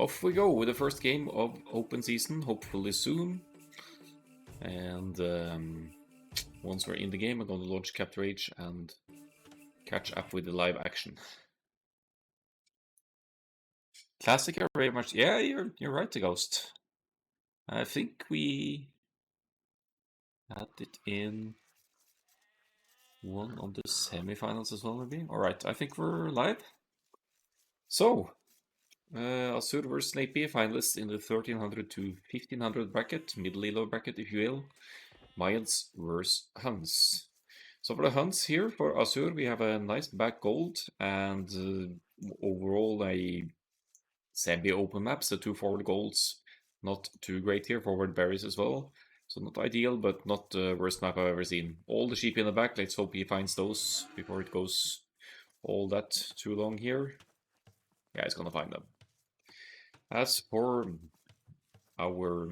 off we go with the first game of open season, hopefully soon. And once we're in the game, I'm going to launch Capture Age and catch up with the live action. Classic are very much. Yeah, you're right, the Ghost. I think we had it in one of the semifinals as well, maybe. All right, I think we're live. So, Asur vs Snapy, finalists in the 1300 to 1500 bracket, middle elo bracket, if you will. Mayans vs Huns. So for the Huns here, for Asur, we have a nice back gold and overall a semi-open map, so 2 forward golds. Not too great here, forward berries as well. So not ideal, but not the worst map I've ever seen. All the sheep in the back, let's hope he finds those before it goes all that too long here. Yeah, he's gonna find them. As for our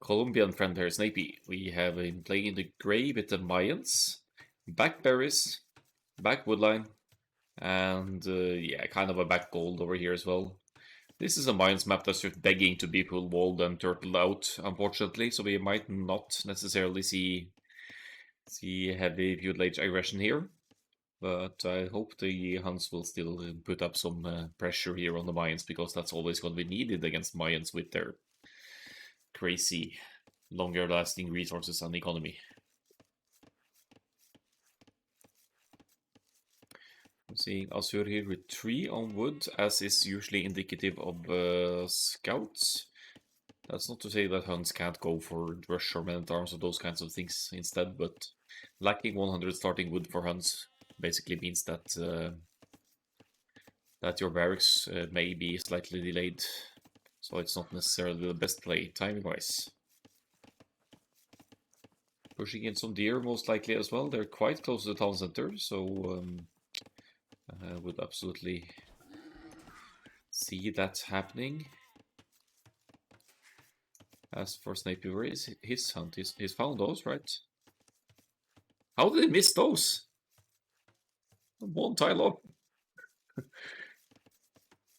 Colombian friend here, Snapy, we have been playing in the gray with the Mayans, back berries, back woodline, and yeah, kind of a back gold over here as well. This is a Mayans map that's just begging to be full walled and turtled out, unfortunately, so we might not necessarily see heavy feudal age aggression here. But I hope the Huns will still put up some pressure here on the Mayans, because that's always going to be needed against Mayans with their crazy, longer-lasting resources and economy. I'm seeing Asur here with 3 on wood, as is usually indicative of scouts. That's not to say that Huns can't go for rush or men-at-arms or those kinds of things instead, but lacking 100 starting wood for Huns basically means that that your barracks may be slightly delayed, so it's not necessarily the best play timing-wise. Pushing in some deer most likely as well. They're quite close to the town center, so I would absolutely see that happening. As for Snapy, where is his hunt? He's found those, right? How did he miss those? One tile up.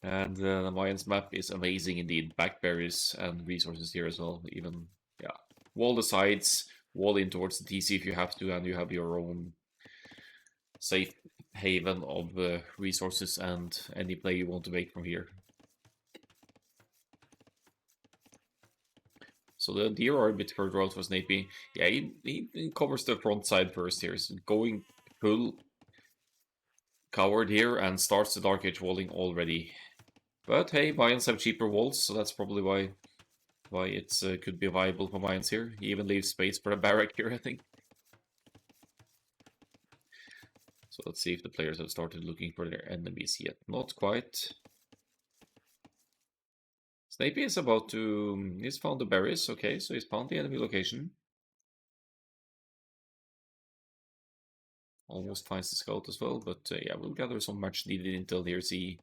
And the Mayans map is amazing indeed. Backberries and resources here as well. Even, yeah. Wall the sides, wall in towards the TC if you have to, and you have your own safe haven of resources and any play you want to make from here. So the deer are a bit further out for Snapy. Yeah, he covers the front side first here. So going full coward here and starts the Dark Age walling already. But hey, Mayans have cheaper walls, so that's probably why it could be viable for Mayans here. He even leaves space for a barrack here, I think. So let's see if the players have started looking for their enemies yet. Not quite. Snapy is about to... He's found the berries, okay, so he's found the enemy location. Almost finds the scout as well, but yeah, we'll gather some much needed intel here, see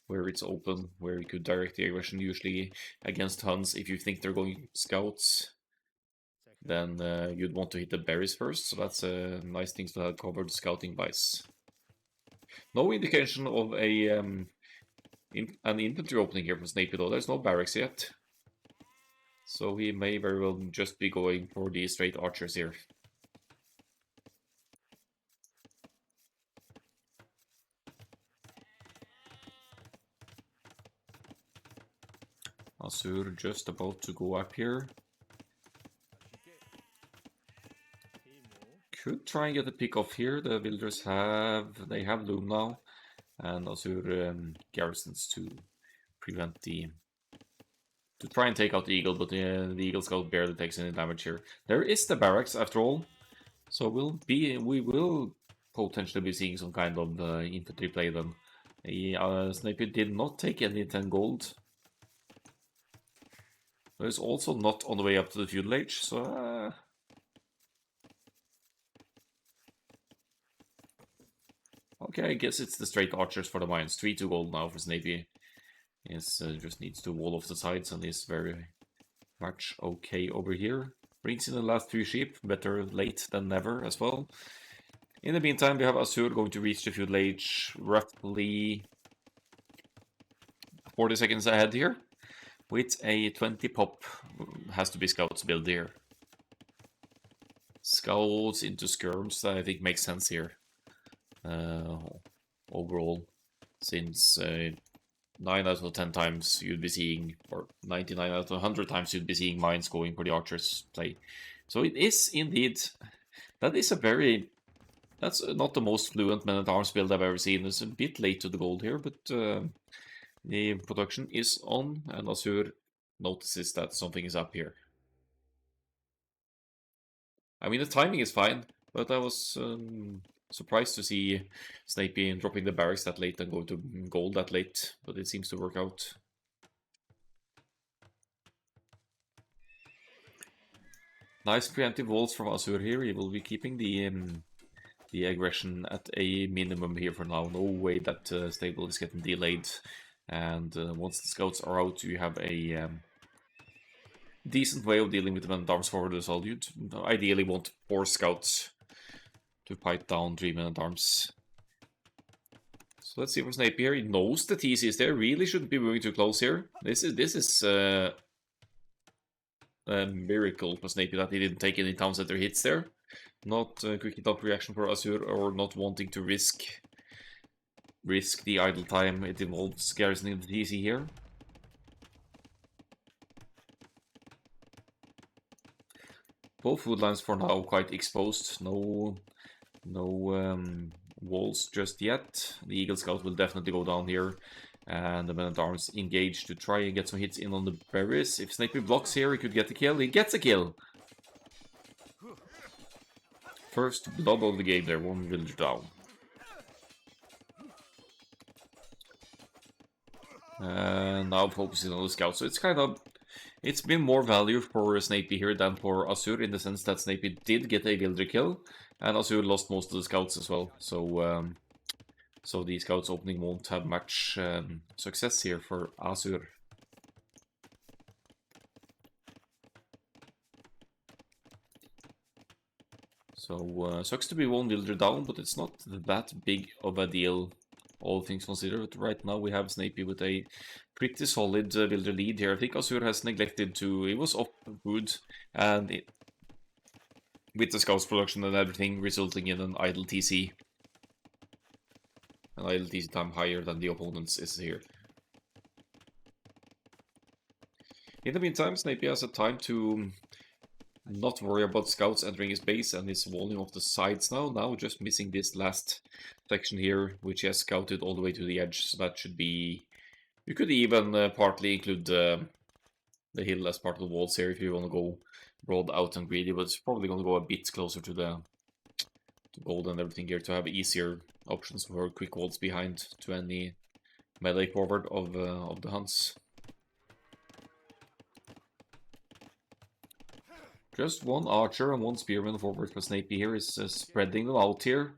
where it's open, where you could direct the aggression. Usually against Huns, if you think they're going scouts, then you'd want to hit the berries first, so that's a nice thing to have covered scouting wise. No indication of an infantry opening here from Snapy though. There's no barracks yet, so he may very well just be going for the straight archers here. Asur just about to go up here. Could try and get a pick off here. The villagers have loom now, and Asur garrisons to prevent to try and take out the eagle, but the eagle scout barely takes any damage here. There is the barracks after all, so we will potentially be seeing some kind of infantry play then. Snapy did not take any 10 gold. But it's also not on the way up to the feudal age, so okay, I guess it's the straight archers for the Mayans. 3-2 gold now for Snapy. Yes, just needs to wall off the sides and is very much okay over here. Brings in the last 3 sheep, better late than never as well. In the meantime, we have Asur going to reach the feudal age roughly 40 seconds ahead here with a 20 pop. Has to be scouts build here. Scouts into skirms, I think makes sense here. Overall, since 9 out of 10 times you'd be seeing, or 99 out of 100 times you'd be seeing mines going for the archers play. So it is indeed, that is a very, that's not the most fluent men-at-arms build I've ever seen. It's a bit late to the gold here, but the production is on, and Asur notices that something is up here. I mean, the timing is fine, but I was surprised to see Snapy dropping the barracks that late and go to gold that late, but it seems to work out. Nice preemptive walls from Asur here. He will be keeping the aggression at a minimum here for now. No way that stable is getting delayed. And once the scouts are out, you have a decent way of dealing with the men-at-arms forward as well. You'd ideally want 4 scouts to fight down 3 men-at-arms. So let's see for Snapy here. He knows the TC is there. Really shouldn't be moving too close here. This is a miracle for Snapy that he didn't take any town center hits there. Not a quick enough reaction for Asur, or not wanting to risk the idle time it involves garrisoning the TC here. Both woodlines for now quite exposed. No walls just yet. The Eagle Scout will definitely go down here, and the men-at-arms engage to try and get some hits in on the berries. If Snapy blocks here, he could get the kill. He gets a kill! First blood of the game there, 1 villager down. And now focusing on the scout. So it's been more value for Snapy here than for Asur, in the sense that Snapy did get a villager kill, and Asur lost most of the scouts as well. So so the scouts opening won't have much success here for Asur. So sucks to be 1 villager down, but it's not that big of a deal, all things considered. Right now we have Snapy with a pretty solid villager lead here. I think Asur has neglected to, he was off food, and with the scouts production and everything resulting in an idle TC. An idle TC time higher than the opponent's is here. In the meantime, Snapy has a time to not worry about scouts entering his base and his walling off the sides now. Now just missing this last section here, which he has scouted all the way to the edge. So that should be... You could even partly include the hill as part of the walls here if you want to go broad out and greedy, but it's probably going to go a bit closer to the gold and everything here to have easier options for quick walls behind to any melee forward of the hunts. Just 1 archer and 1 spearman forward for Snapy here is spreading them out here.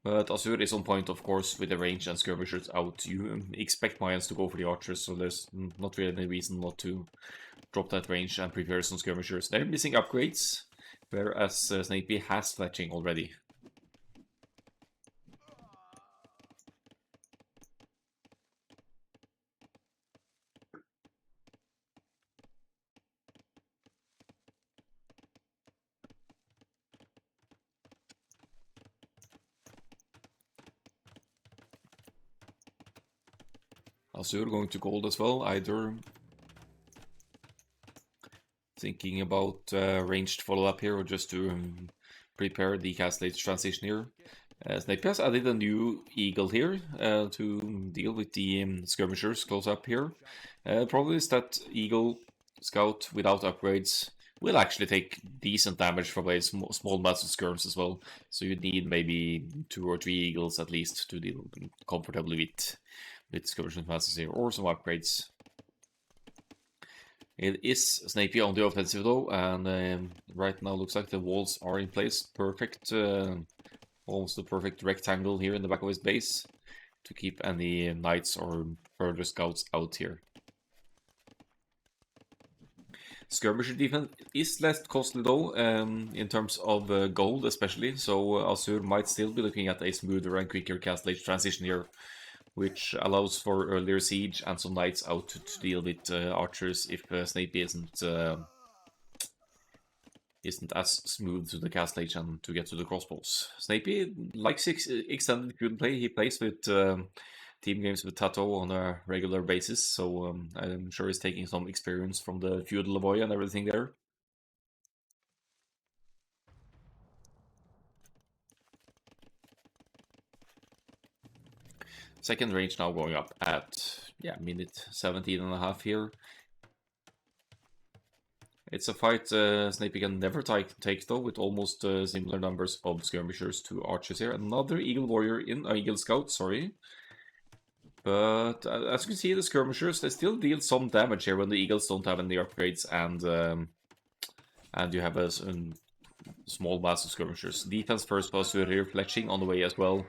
But Asur is on point, of course, with the range and skirmishers out. You expect Mayans to go for the archers, so there's not really any reason not to drop that range and prepare some skirmishers. They're missing upgrades, whereas Snapy has fletching already. Asur going to gold as well, either thinking about ranged follow-up here or just to prepare the cast late transition here. Snapy has added a new eagle here to deal with the skirmishers close up here. Problem is that eagle scout without upgrades will actually take decent damage from a small mass of skirms as well. So you need maybe 2 or 3 eagles at least to deal comfortably with skirmishing masses here, or some upgrades. It is Snapy on the offensive though, and right now looks like the walls are in place. Perfect, almost a perfect rectangle here in the back of his base to keep any knights or further scouts out here. Skirmisher defense is less costly though, in terms of gold especially, so Asur might still be looking at a smoother and quicker cast late transition here which allows for earlier siege and some knights out to deal with archers if Snapy isn't as smooth to the castle age and to get to the crossbows. Snapy likes extended feud play. He plays with team games with Tato on a regular basis, so I'm sure he's taking some experience from the feudal Lavoy and everything there. Second range now going up at, yeah, minute 17 and a half here. It's a fight Snapy can never take though, with almost similar numbers of skirmishers to archers here. Another Eagle Warrior Eagle Scout, sorry. But as you can see, the skirmishers, they still deal some damage here when the Eagles don't have any upgrades and you have a small mass of skirmishers. Defense first for Asur here, fletching on the way as well.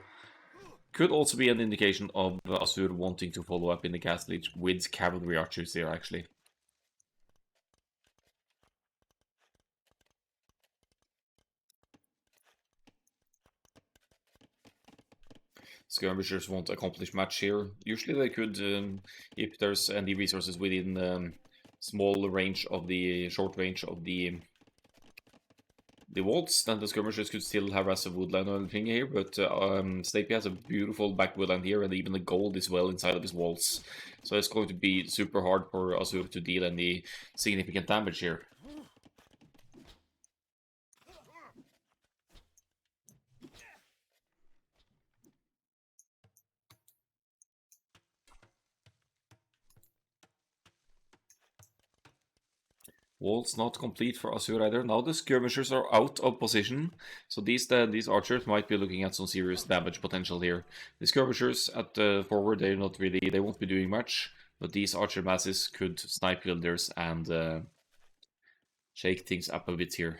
Could also be an indication of Asur wanting to follow up in the castle with cavalry archers here, actually. Skirmishers won't accomplish much here. Usually they could, if there's any resources within small range of the short range of the walls, then the skirmishers could still harass a woodland or anything here, but Snapy has a beautiful back woodland here, and even the gold is well inside of his walls. So it's going to be super hard for Asur to deal any significant damage here. Walls not complete for Asur either. Now the skirmishers are out of position, so these archers might be looking at some serious damage potential here. The skirmishers at the forward, they won't be doing much, but these archer masses could snipe builders and shake things up a bit here.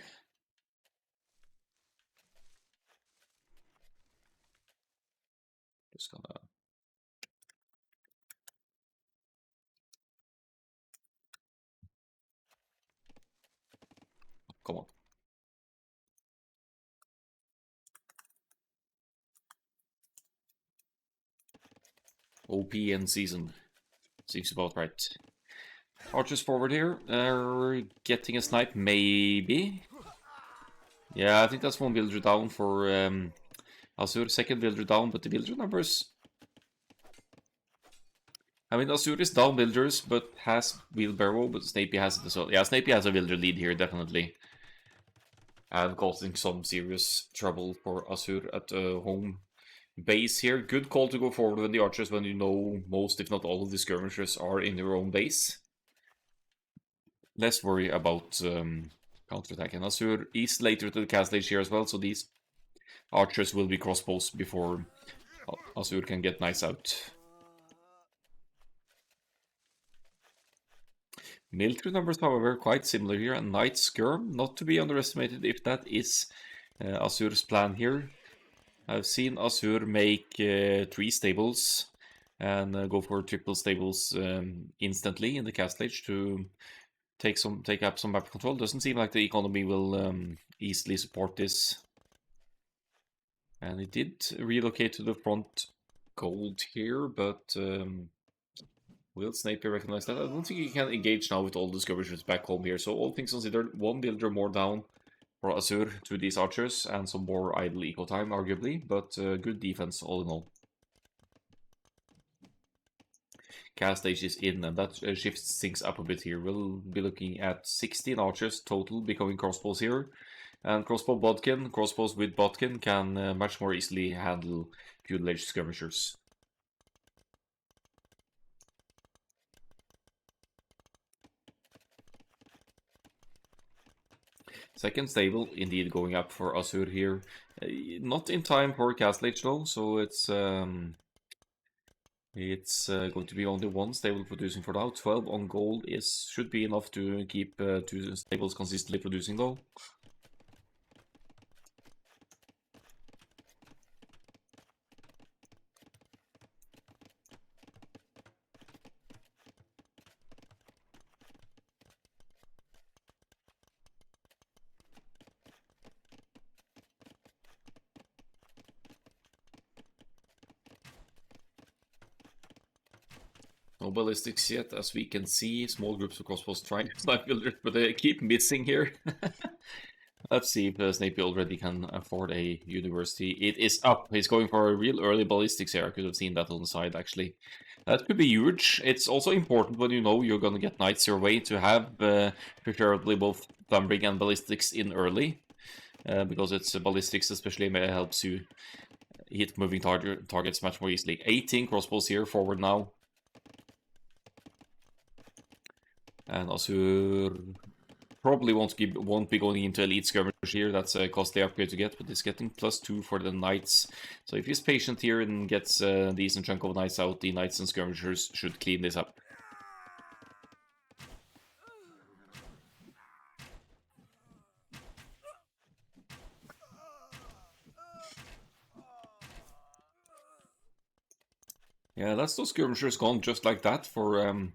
Just gonna... Come on. OP and season. Seems about right. Archers forward here. Getting a snipe, maybe. Yeah, I think that's one villager down for Asur. Second villager down, but the villager numbers... I mean, Asur is down villagers, but has wheelbarrow, but Snapy has it as well. Yeah, Snapy has a villager lead here, definitely. And causing some serious trouble for Asur at home base here. Good call to go forward with the archers when you know most, if not all, of the skirmishers are in your own base. Less worry about counterattack. And Asur is later to the castle age here as well, so these archers will be crossbows before Asur can get knights out. Military numbers, however, quite similar here. And Knight Skirm, not to be underestimated if that is Asur's plan here. I've seen Asur make 3 stables and go for triple stables instantly in the castle age to take up some map control. Doesn't seem like the economy will easily support this. And it did relocate to the front gold here, but will Snapy recognize that? I don't think he can engage now with all the skirmishers back home here. So all things considered, one villager more down for Asur to these archers and some more idle eco time, arguably, but good defense all in all. Cast stage is in, and that shifts things up a bit here. We'll be looking at 16 archers total becoming crossbows here. And crossbows with bodkin can much more easily handle feudal age skirmishers. Second stable indeed going up for Asur here. Not in time for Castle Age though, so it's going to be only one stable producing for now. 12 on gold should be enough to keep 2 stables consistently producing though. No ballistics yet, as we can see. Small groups of crossbows trying to snipe villagers, but they keep missing here. Let's see if Snapy already can afford a university. It is up. He's going for a real early ballistics here. I could have seen that on the side, actually. That could be huge. It's also important when you know you're going to get knights your way to have preferably both thumbring and ballistics in early. Because it's ballistics especially helps you hit moving targets much more easily. 18 crossbows here, forward now. And Asur probably won't be going into elite skirmish here. That's a costly upgrade to get, but it's getting +2 for the knights. So if he's patient here and gets a decent chunk of knights out, the knights and skirmishers should clean this up. Yeah, that's those skirmishers gone just like that for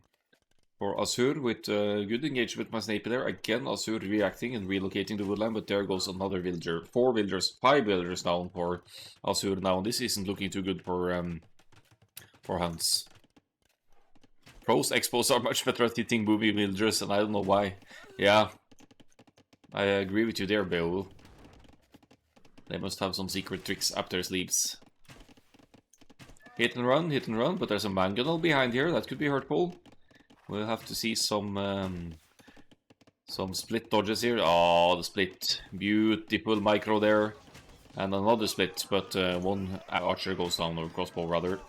Asur with good engagement with my Snapy there. Again, Asur reacting and relocating the woodland, but there goes another villager. 4 villagers, 5 villagers down for Asur now. This isn't looking too good for Hans. Pros expos are much better at hitting booby villagers, and I don't know why. Yeah, I agree with you there, Beowulf. They must have some secret tricks up their sleeves. Hit and run, but there's a mangonel behind here. That could be hurtful. We'll have to see some split dodges here. Oh, the split. Beautiful micro there. And another split, but one archer goes down, or crossbow rather.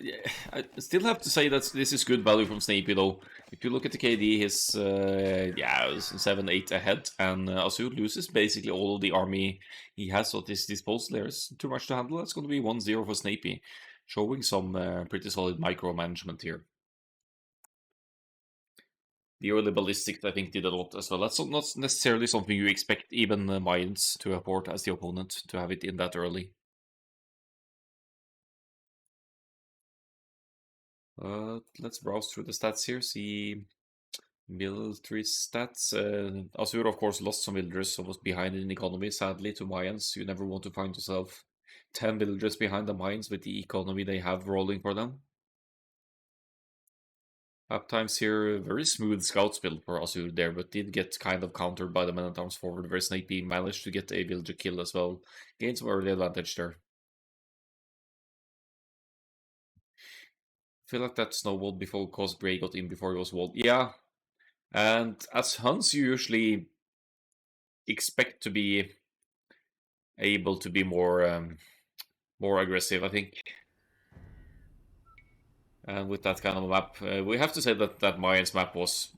Yeah, I still have to say that this is good value from Snapy though. If you look at the KD, he's yeah, 7-8 ahead, and Asur loses basically all of the army he has at his disposal. There's too much to handle. That's going to be 1-0 for Snapy, showing some pretty solid micromanagement here. The early ballistics, I think, did a lot as well. That's not necessarily something you expect even Mayans to apport as the opponent, to have it in that early. Let's browse through the stats here, see military stats. Asur, of course, lost some villagers, so was behind in economy, sadly, to Mayans. You never want to find yourself 10 villagers behind the Mayans with the economy they have rolling for them. Uptimes here, very smooth scouts build for Asur there, but did get kind of countered by the men-at-arms forward, where Snapy managed to get a villager kill as well. Gained some early advantage there. I feel like that snowballed before cause Grey got in before he was walled. Yeah, and as Huns, you usually expect to be able to be more aggressive, I think. And with that kind of a map, we have to say that that Mayans map was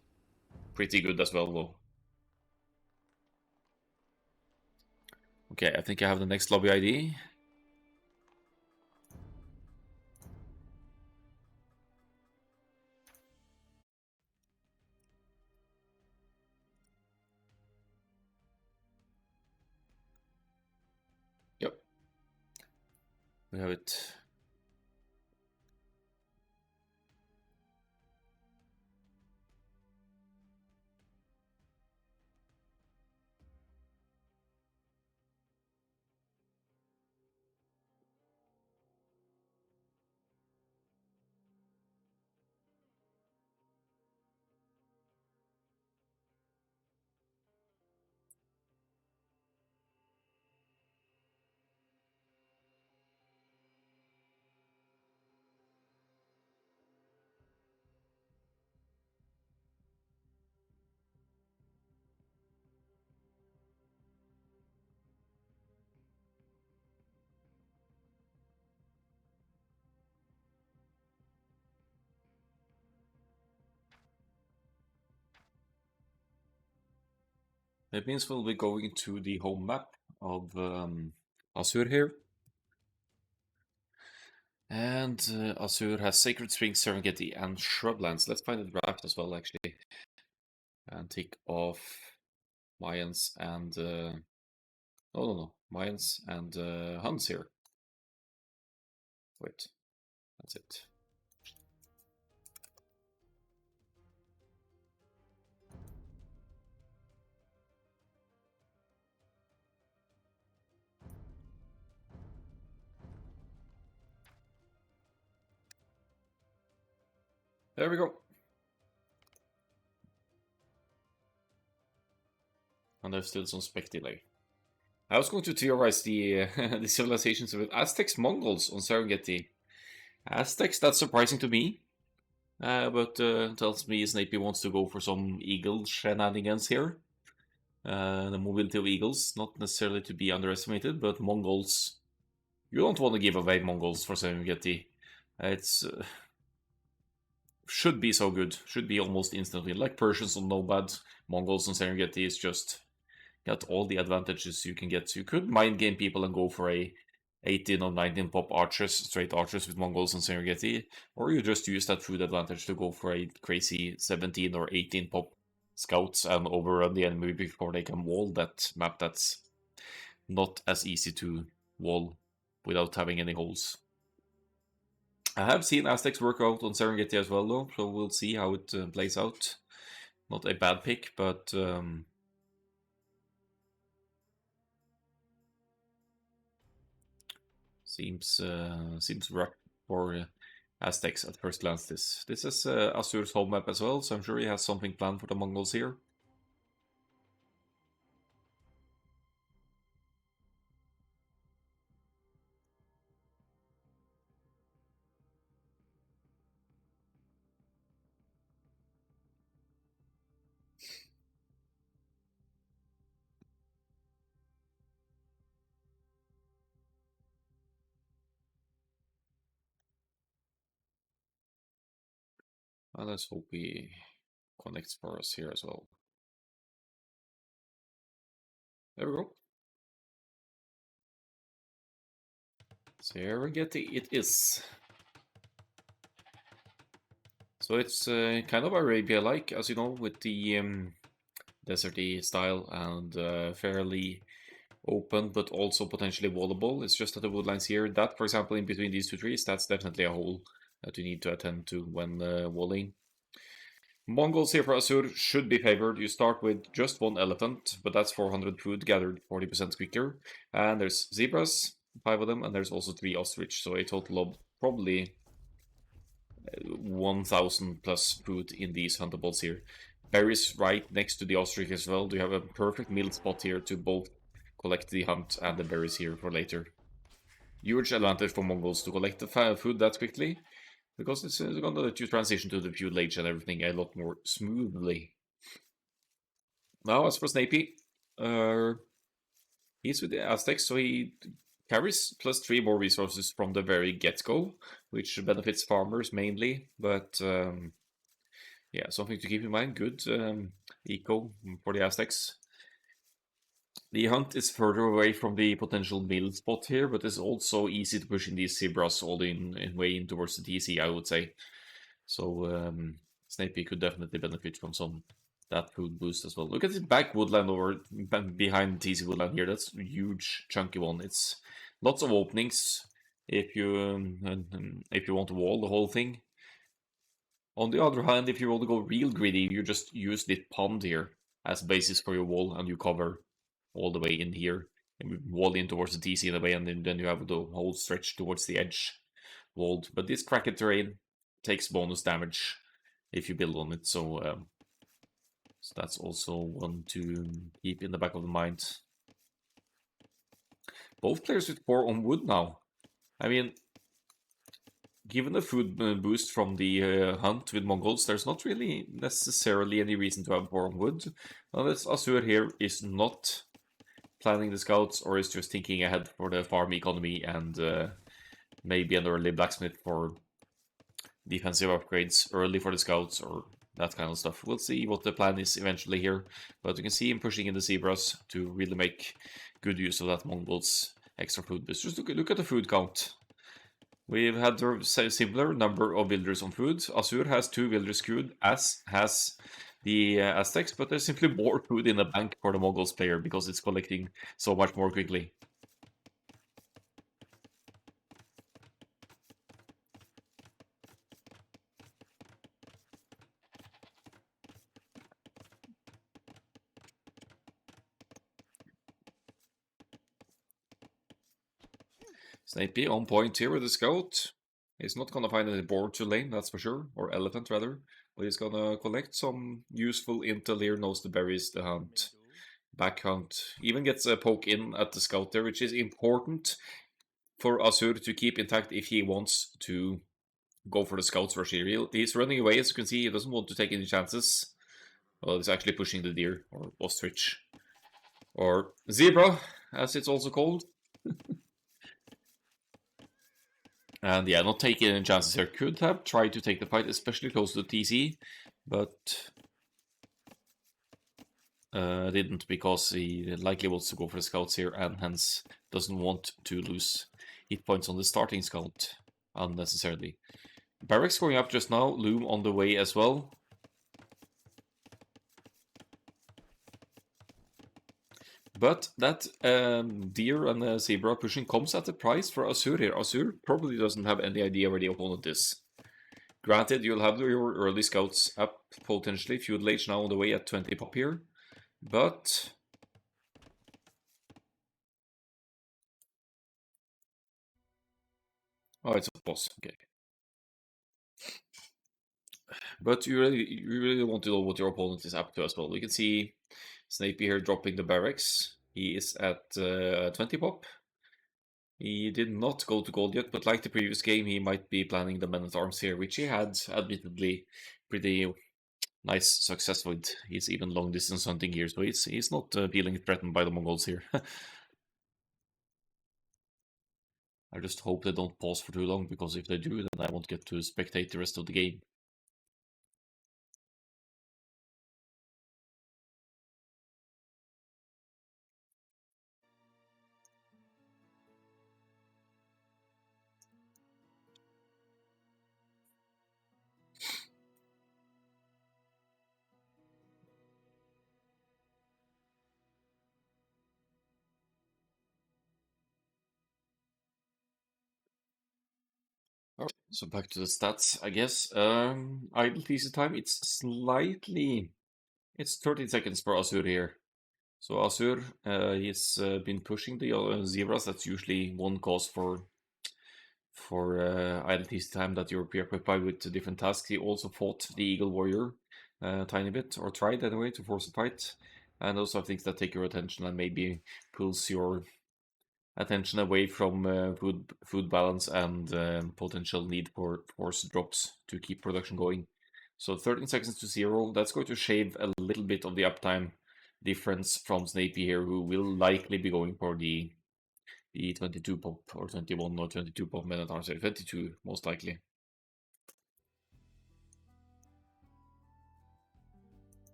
pretty good as well, though. Okay, I think I have the next lobby ID. Yep. We have it. That means we'll be going to the home map of Asur here. And Asur has Sacred Springs, Serengeti, and Shrublands. Let's find the draft as well, actually. And take off Mayans and... no. Mayans and Huns here. Wait, that's it. There we go. And there's still some spec delay. I was going to theorize the the civilizations with Aztecs, Mongols on Serengeti. Aztecs, that's surprising to me. But tells me Snapy wants to go for some eagle shenanigans here. The mobility of eagles, not necessarily to be underestimated, but Mongols. You don't want to give away Mongols for Serengeti. It's should be so good. Should be almost instantly. Like Persians on Nobad, Mongols on Serengeti is just got all the advantages you can get. You could mind game people and go for a 18 or 19 pop archers, straight archers with Mongols and Serengeti, or you just use that food advantage to go for a crazy 17 or 18 pop scouts and overrun the enemy before they can wall that map that's not as easy to wall without having any holes. I have seen Aztecs work out on Serengeti as well, though, so we'll see how it plays out. Not a bad pick, but seems rough for Aztecs at first glance. This is Asur's home map as well, so I'm sure he has something planned for the Mongols here. Well, let's hope he connects for us here as well. There we go. Serengeti it is. So it's kind of Arabia-like, as you know, with the deserty style and fairly open, but also potentially wallable. It's just that the woodlines here, that, for example, in between these two trees, that's definitely a hole that you need to attend to when walling. Mongols here for Asur should be favored. You start with just one elephant, but that's 400 food gathered 40% quicker. And there's zebras, 5 of them, and there's also 3 ostrich, so a total of probably 1000 plus food in these huntables here. Berries right next to the ostrich as well. You have a perfect meal spot here to both collect the hunt and the berries here for later. Huge advantage for Mongols to collect the food that quickly, because it's going to let you transition to the feudal age and everything a lot more smoothly. Now, as for Snapy, he's with the Aztecs, so he carries +3 more resources from the very get-go, which benefits farmers mainly, but yeah, something to keep in mind. Good eco for the Aztecs. The hunt is further away from the potential mill spot here, but it's also easy to push in these zebras all in way in towards the TC, I would say. So Snapey could definitely benefit from some that food boost as well. Look at this back woodland over behind TC woodland here. That's a huge chunky one. It's lots of openings if you want to wall the whole thing. On the other hand, if you want to go real greedy, you just use this pond here as basis for your wall, and you cover all the way in here and wall in towards the TC in a way, and then you have the whole stretch towards the edge walled. But this cracked terrain takes bonus damage if you build on it, so that's also one to keep in the back of the mind. Both players with 4 on wood now. I mean, given the food boost from the hunt with Mongols, there's not really necessarily any reason to have 4 on wood, unless Asur here is not planning the scouts or is just thinking ahead for the farm economy and maybe an early blacksmith for defensive upgrades early for the scouts or that kind of stuff. We'll see what the plan is eventually here, but you can see him pushing in the zebras to really make good use of that Mongols extra food boost. Just look at the food count. We've had a similar number of villagers on food. Asur has 2 villagers queued, as has the Aztecs, but there's simply more food in the bank for the Mongols player because it's collecting so much more quickly. Snapey on point here with the scout. He's not gonna find any board to lane, that's for sure, or elephant rather. But he's gonna collect some useful intel here, knows the berries, the hunt, back hunt. Even gets a poke in at the scout there, which is important for Asur to keep intact if he wants to go for the scouts rush here. He's running away, as you can see, he doesn't want to take any chances. Well, he's actually pushing the deer, or ostrich. Or zebra, as it's also called. And yeah, not taking any chances here. Could have tried to take the fight, especially close to the TC, but didn't, because he likely wants to go for the scouts here and hence doesn't want to lose hit points on the starting scout unnecessarily. Barracks going up just now, Loom on the way as well. But that deer and zebra pushing comes at a price for Asur here. Asur probably doesn't have any idea where the opponent is. Granted, you'll have your early scouts up potentially. Feudal Age now on the way at 20 pop here. But oh, it's a boss. Okay. But you really want to know what your opponent is up to as well. We can see Snapy here dropping the barracks. He is at 20 pop. He did not go to gold yet, but like the previous game, he might be planning the men-at-arms here, which he had, admittedly, pretty nice success with. He's even long-distance hunting here, so he's not feeling threatened by the Mongols here. I just hope they don't pause for too long, because if they do, then I won't get to spectate the rest of the game. Alright, so back to the stats, I guess. Idle TC time, it's 13 seconds for Asur here. So Asur, he's been pushing the zebras. That's usually one cause for idle TC time, that you're preoccupied with different tasks. He also fought the Eagle Warrior a tiny bit, or tried anyway, to force a fight. And those are things that take your attention and maybe pulls your attention away from food balance and potential need for force drops to keep production going. So 13 seconds to 0, that's going to shave a little bit of the uptime difference from Snapy here, who will likely be going for the 22 pop, or 21 or 22 pop men at arms, 22 most likely.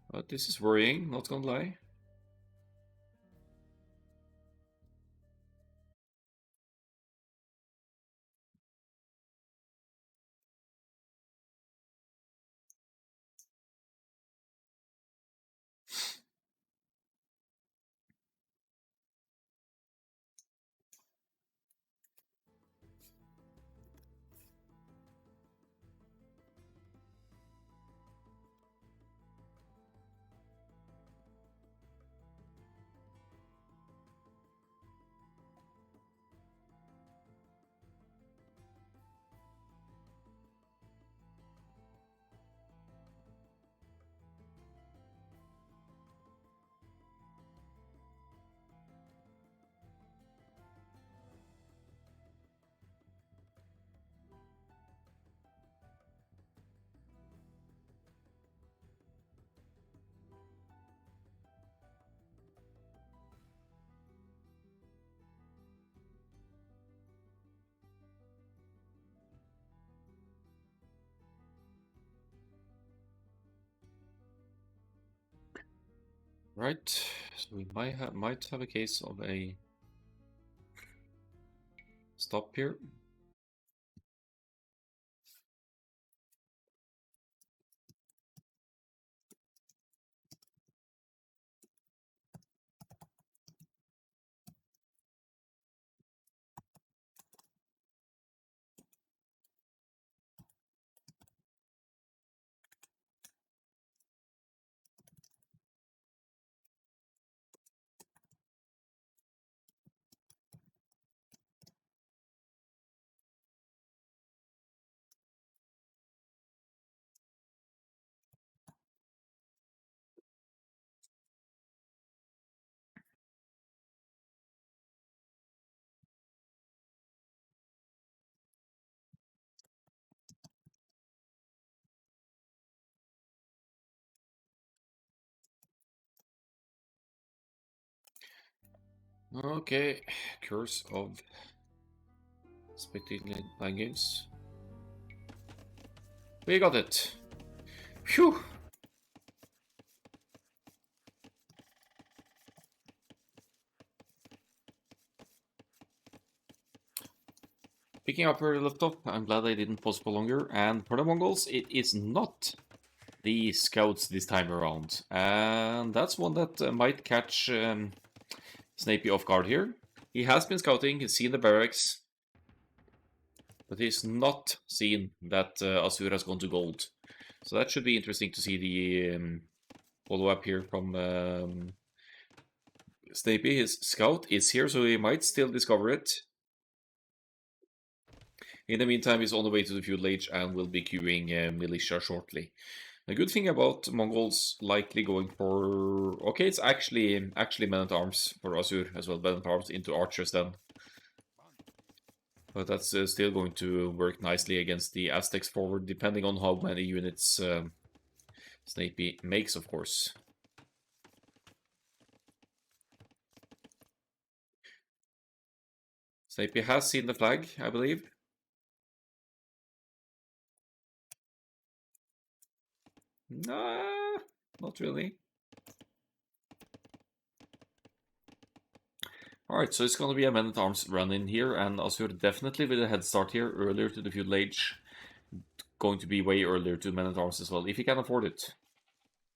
But this is worrying, not gonna lie. Right, so we might have a case of a stop here. Okay, Curse of Spectating Line Games. We got it. Phew! Picking up where we left off, I'm glad I didn't pause for longer. And for the Mongols, it is not the scouts this time around. And that's one that might catch Snapy off guard here. He has been scouting, he's seen the barracks, but he's not seen that Asur has gone to gold. So that should be interesting to see the follow-up here from Snapy. His scout is here, so he might still discover it. In the meantime, he's on the way to the feudal age and will be queuing militia shortly. The good thing about Mongols likely going for... Okay, it's actually men-at-arms for Asur as well, men-at-arms into archers then. But that's still going to work nicely against the Aztecs forward, depending on how many units Snapy makes, of course. Snapy has seen the flag, I believe. Nah, not really. Alright, so it's going to be a men-at-arms run in here, and Asur definitely with a head start here, earlier to the feudal age. Going to be way earlier to men-at-arms as well, if he can afford it.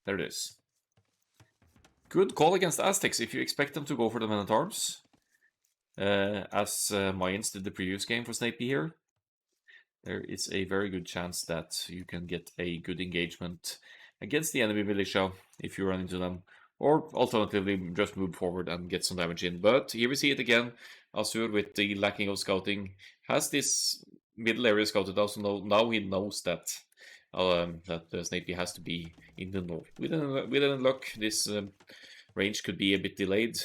There it is. Good call against the Aztecs if you expect them to go for the men-at-arms. As Mayans did the previous game for Snapy here. There is a very good chance that you can get a good engagement against the enemy militia if you run into them. Or alternatively, just move forward and get some damage in. But here we see it again. Asur, with the lacking of scouting, has this middle area scouted out. So now he knows that Snapy has to be in the north. With an luck, this range could be a bit delayed.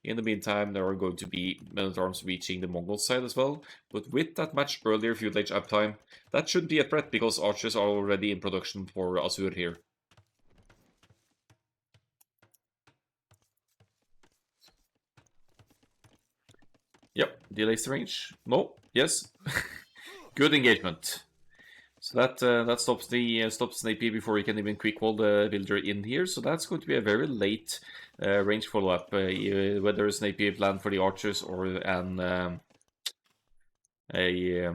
In the meantime, there are going to be men-at-arms reaching the Mongol side as well. But with that much earlier feudal age uptime, that shouldn't be a threat because archers are already in production for Asur here. Yep, delays the range. No, yes. Good engagement. So that stops the stops Snapy before he can even quick wall the villager in here. So that's going to be a very late range follow-up. Whether Snapy planned for the archers or a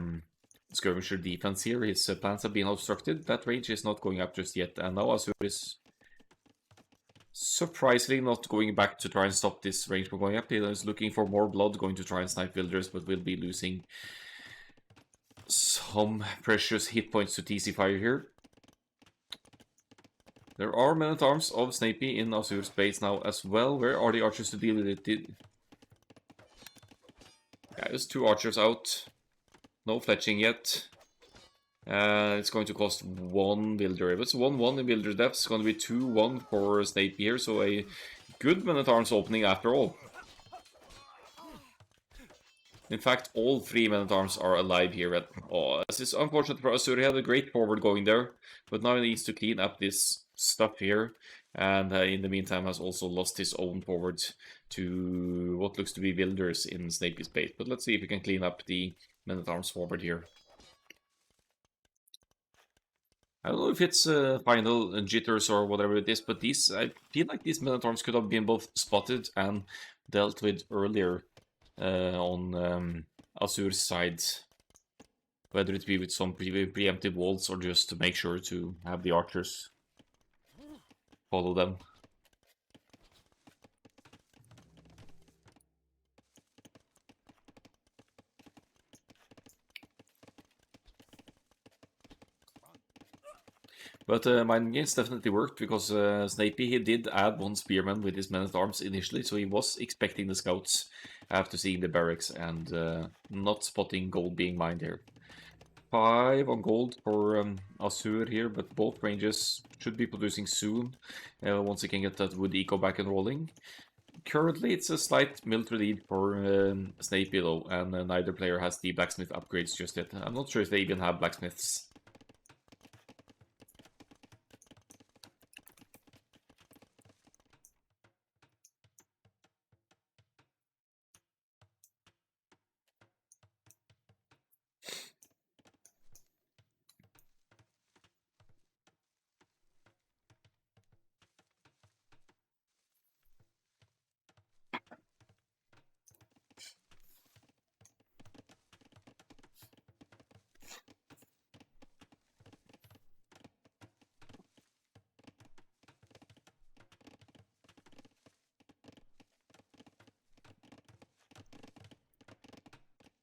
skirmisher defense here, his plans have been obstructed. That range is not going up just yet, and now Asur is surprisingly not going back to try and stop this range from going up. He is looking for more blood, going to try and snipe villagers, but will be losing some precious hit points to TC fire here. There are men-at-arms of Snapy in Asur's base now as well. Where are the archers to deal with it? Yeah, there's 2 archers out. No fletching yet. It's going to cost 1 builder. If it's 1-1 in builder depth, it's going to be 2-1 for Snapy here. So a good men-at-arms opening after all. In fact, all 3 men-at-arms are alive here. Oh, this is unfortunate for Asur. He had a great forward going there, but now he needs to clean up this stuff here. And in the meantime has also lost his own forward to what looks to be builders in Snapy's base. But let's see if we can clean up the men-at-arms forward here. I don't know if it's final jitters or whatever it is, but these, I feel like these men-at-arms could have been both spotted and dealt with earlier on Asur's side. Whether it be with some preemptive walls or just to make sure to have the archers follow them. But Mind Games definitely worked because Snapy, he did add 1 spearman with his men-at-arms initially, so he was expecting the scouts after seeing the barracks and not spotting gold being mined here. 5 on gold for Asur here, but both ranges should be producing soon once he can get that wood eco back and rolling. Currently, it's a slight military lead for Snapy though, and neither player has the blacksmith upgrades just yet. I'm not sure if they even have blacksmiths.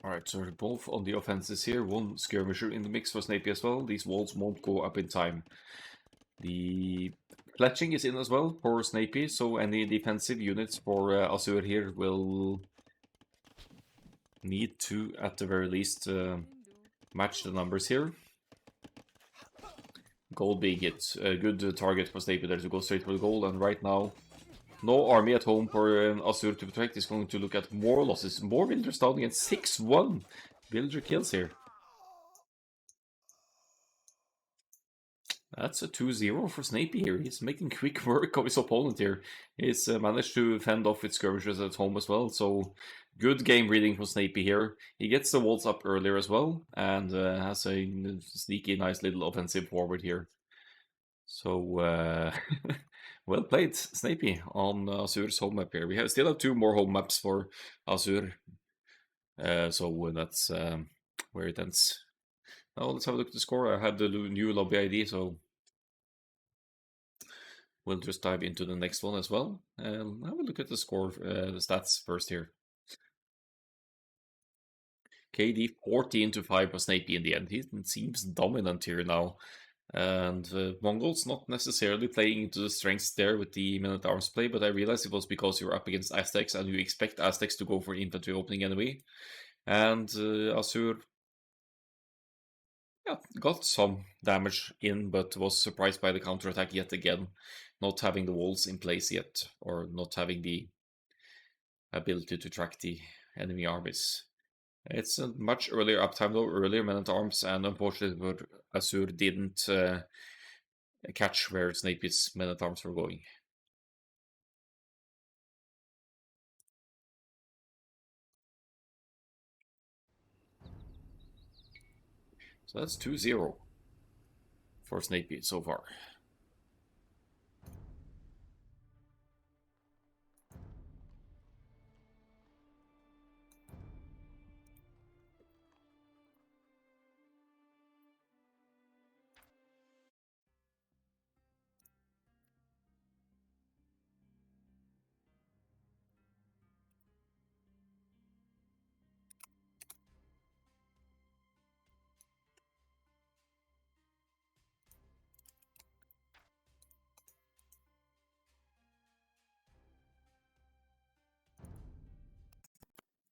Alright, so we're both on the offenses here. One skirmisher in the mix for Snapy as well. These walls won't go up in time. The fletching is in as well for Snapy, so any defensive units for Asur here will need to, at the very least, match the numbers here. Gold being hit. A good target for Snapy there to go straight for the goal, and right now, no army at home for Asur to protect. Is going to look at more losses. More villagers down again. 6-1 villager kills here. That's a 2-0 for Snapy here. He's making quick work of his opponent here. He's managed to fend off with skirmishers at home as well, so good game reading from Snapy here. He gets the walls up earlier as well, and has a sneaky, nice little offensive forward here. So, well played, Snapy, on Asur's home map here. We still have 2 more home maps for Asur, so that's where it ends. Now let's have a look at the score. I had the new lobby ID, so we'll just dive into the next one as well. And have a look at the score, the stats first here. KD 14-5 for Snapy in the end. He seems dominant here now. And Mongols not necessarily playing into the strengths there with the men-at-arms play, but I realized it was because you're up against Aztecs and you expect Aztecs to go for infantry opening anyway. And Asur got some damage in, but was surprised by the counterattack yet again, not having the walls in place yet, or not having the ability to track the enemy armies. It's a much earlier uptime though, earlier men-at-arms, and unfortunately Asur didn't catch where Snapy's men-at-arms were going. So that's 2-0 for Snapy so far.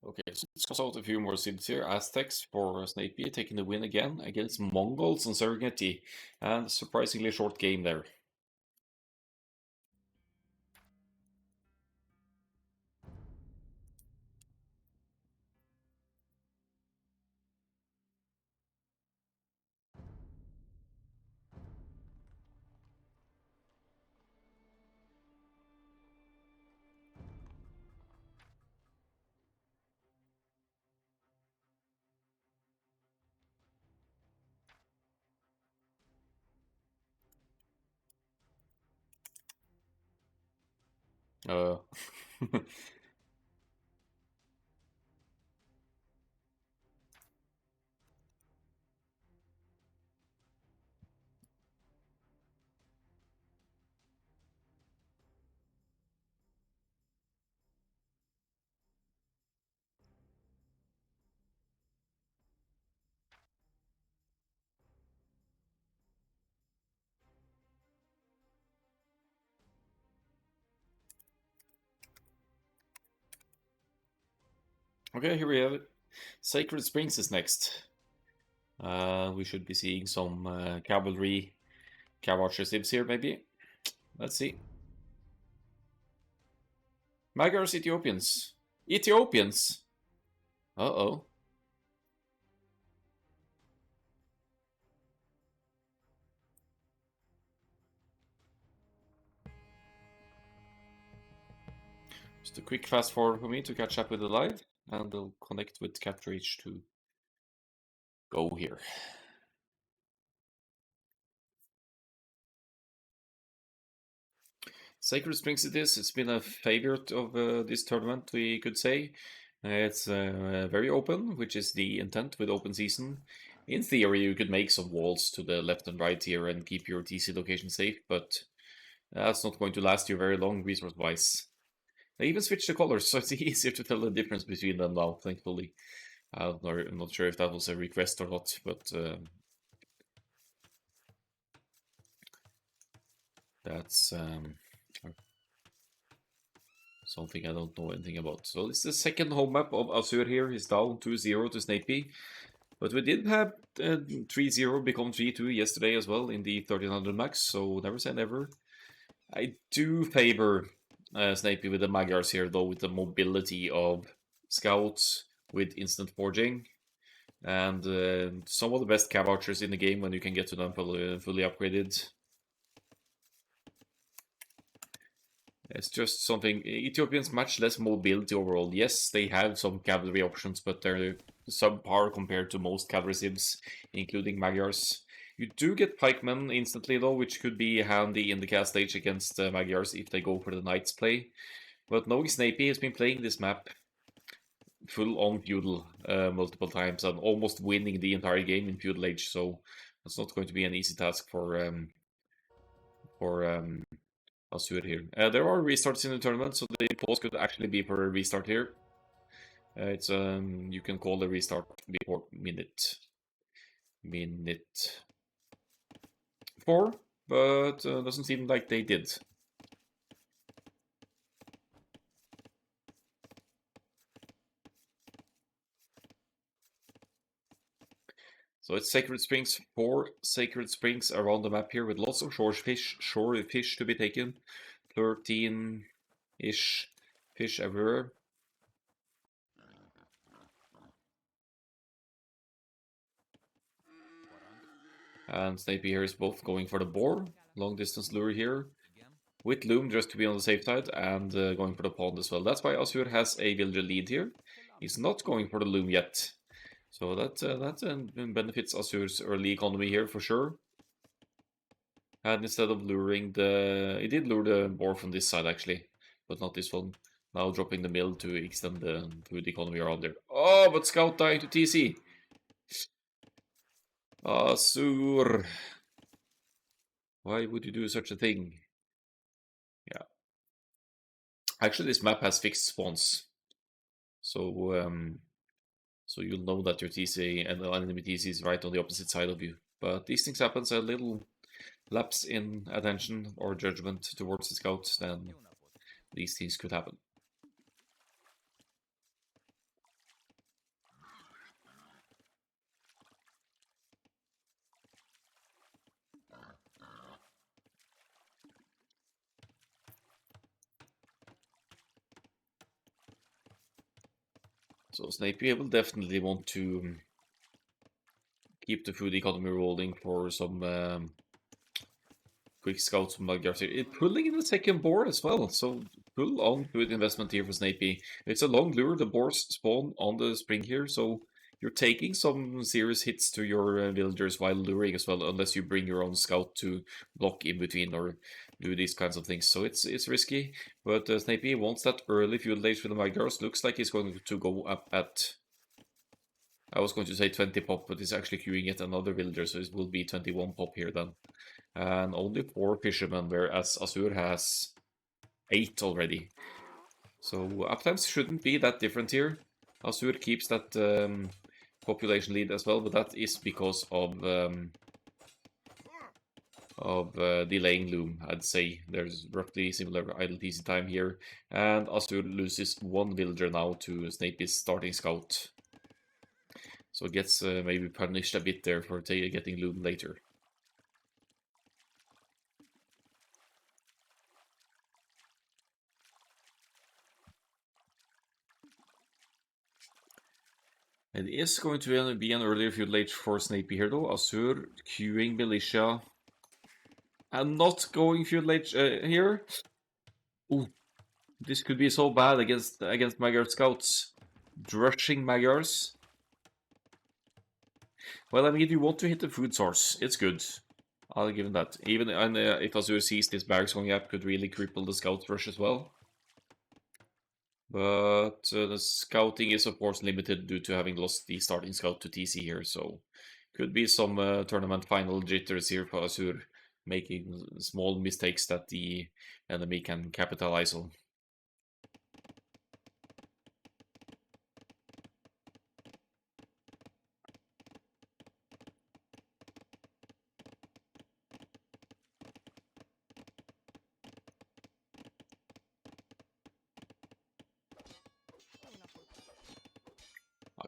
Okay, so let's cross out a few more cities here. Aztecs for Snapy taking the win again against Mongols on Serengeti, and surprisingly short game there. Uh, okay, here we have it. Sacred Springs is next. We should be seeing some cavalry, archer ships here, maybe. Let's see. Magyars, Ethiopians. Ethiopians! Uh-oh. Just a quick fast forward for me to catch up with the live, and we'll connect with Capture H to go here. Sacred Springs it is. It's been a favorite of this tournament, we could say. It's very open, which is the intent with open season. In theory, you could make some walls to the left and right here and keep your TC location safe, but that's not going to last you very long resource-wise. They even switched the colors, so it's easier to tell the difference between them now, thankfully. I'm not sure if that was a request or not, but that's something I don't know anything about. So it's the second home map of Asur here. He's down 2-0 to Snapy. But we did have 3-0 become 3-2 yesterday as well in the 1300 max, so never say never. I do favor Snapy with the Magyars here, though, with the mobility of scouts with instant forging. And some of the best cab archers in the game when you can get to them fully upgraded. It's just something. Ethiopians much less mobility overall. Yes, they have some cavalry options, but they're subpar compared to most cavalry civs, including Magyars. You do get pikemen instantly though, which could be handy in the cast stage against Magyars if they go for the knights play. But knowing Snapy has been playing this map full on feudal multiple times and almost winning the entire game in feudal age, so that's not going to be an easy task for Asur here. There are restarts in the tournament, so the pause could actually be for a restart here. It's you can call the restart before minute 4, but doesn't seem like they did. So it's Sacred Springs, 4 Sacred Springs around the map here with lots of shore fish to be taken. 13-ish fish everywhere. And Snapy here is both going for the boar, long distance lure here, with loom just to be on the safe side, and going for the pond as well. That's why Asur has a villager lead here. He's not going for the loom yet. So that benefits Asur's early economy here for sure. And instead of luring he did lure the boar from this side actually, but not this one. Now dropping the mill to extend the food economy around there. Oh, but Scout dying to TC. Asur. Why would you do such a thing? Yeah. Actually, this map has fixed spawns. So, so you'll know that your TC and the enemy TC is right on the opposite side of you. But these things happen, a little lapse in attention or judgment towards the scouts, then these things could happen. So Snapy will definitely want to keep the food economy rolling for some quick scouts from Magyars here. Pulling in the second board as well, so full on food investment here for Snapy. It's a long lure, the boars spawn on the spring here, so you're taking some serious hits to your villagers while luring as well, unless you bring your own scout to block in between or do these kinds of things. So it's risky, but Snapy wants that early feudal age for the Magyars. Looks like he's going to go up at, I was going to say 20 pop, but he's actually queuing yet another villager, so it will be 21 pop here then. And only 4 fishermen, whereas Asur has 8 already. So uptimes shouldn't be that different here. Asur keeps that population lead as well, but that is because of delaying loom, I'd say. There's roughly similar idle TC time here, and Asur loses 1 villager now to Snapy's starting scout. So gets maybe punished a bit there for getting loom later. It is going to be an earlier feudal age for Snapy here though. Asur queuing militia. And not going feudal age here. Ooh, this could be so bad against Magyar scouts. Drushing Magyars. Well, I mean, if you want to hit the food source, it's good. I'll give him that. Even if Asur sees this barracks going up, could really cripple the scout rush as well. But the scouting is of course limited due to having lost the starting scout to TC here, so could be some tournament final jitters here for Asur, making small mistakes that the enemy can capitalize on.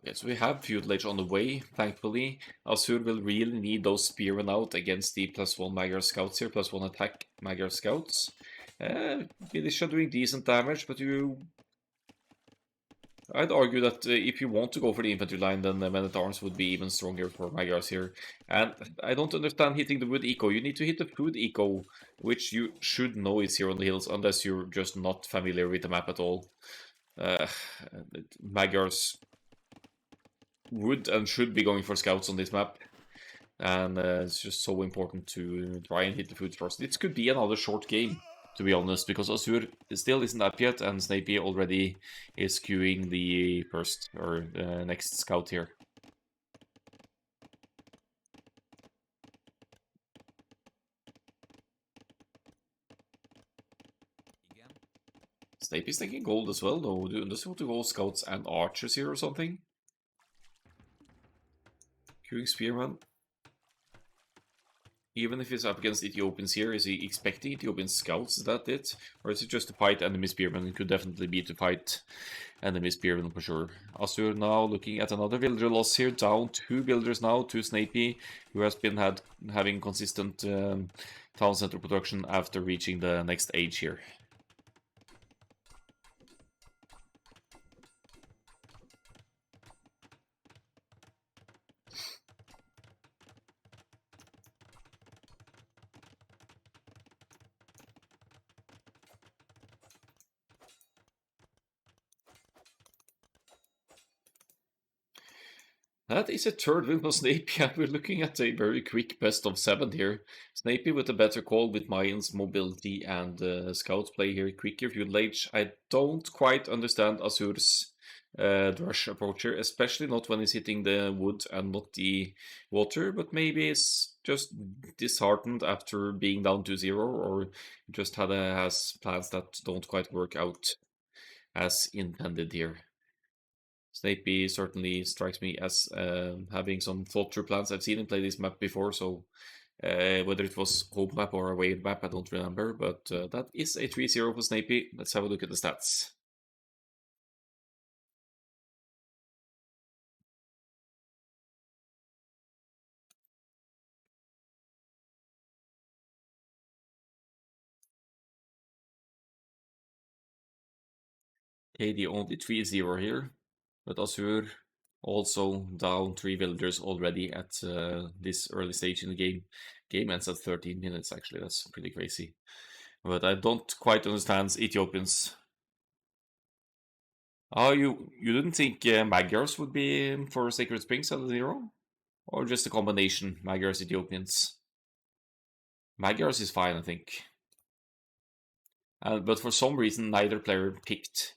Okay, so we have Feudal Age on the way, thankfully. Asur will really need those Spearmen out against the +1 Magyar Scouts here, +1 attack Magyar Scouts. Militia doing decent damage, but I'd argue that if you want to go for the infantry line, then the men-at-arms would be even stronger for Magyars here. And I don't understand hitting the wood eco. You need to hit the food eco, which you should know is here on the hills, unless you're just not familiar with the map at all. Magyars would and should be going for scouts on this map. And it's just so important to try and hit the food first. This could be another short game, to be honest, because Asur still isn't up yet, and Snapy already is queuing the first or the next scout here. Snapy's taking gold as well, though. Does he want to go scouts and archers here or something? Queuing spearman. Even if he's up against Ethiopians here, is he expecting Ethiopian scouts? Is that it? Or is it just to fight enemy spearmen? It could definitely be to fight enemy spearmen for sure. Asur now looking at another villager loss here. Down 2 villagers now to Snapy, who has been having consistent town center production after reaching the next age here. That is a third win for Snapy, and we're looking at a very quick best of 7 here. Snapy with a better call with Mayans mobility and scout play here, quicker Feudal Age. I don't quite understand Asur's rush approach here, especially not when he's hitting the wood and not the water, but maybe he's just disheartened after being down to 0, or just has plans that don't quite work out as intended here. Snapy certainly strikes me as having some thought-through plans. I've seen him play this map before, so whether it was home map or away map, I don't remember, but that is a 3-0 for Snapy. Let's have a look at the stats. KD only 3-0 here, but Asur also down 3 villagers already at this early stage in the game. Game ends at 13 minutes, actually. That's pretty crazy. But I don't quite understand Ethiopians. Oh, you didn't think Magyars would be for Sacred Springs at 0? Or just a combination, Magyars, Ethiopians? Magyars is fine, I think. But for some reason, neither player picked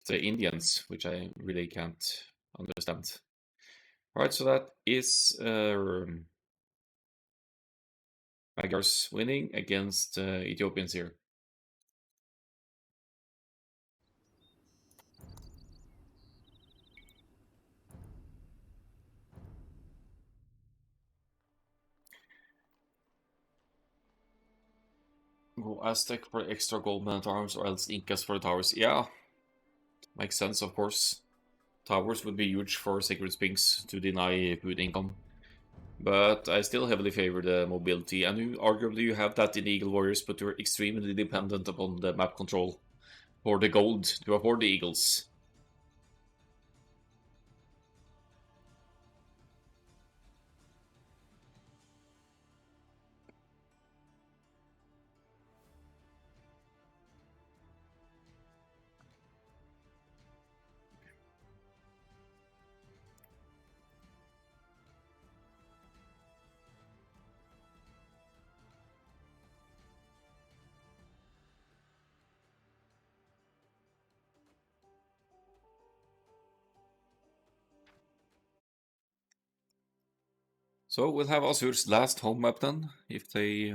Indians, which I really can't understand. Alright, so that is Magyars winning against Ethiopians here. Go Aztec for extra gold men at arms, or else Incas for the towers. Yeah, makes sense, of course. Towers would be huge for Sacred Springs to deny food income. But I still heavily favor the mobility, and arguably you have that in Eagle Warriors, but you're extremely dependent upon the map control for the gold to afford the Eagles. So we'll have Asur's last home map then, if they...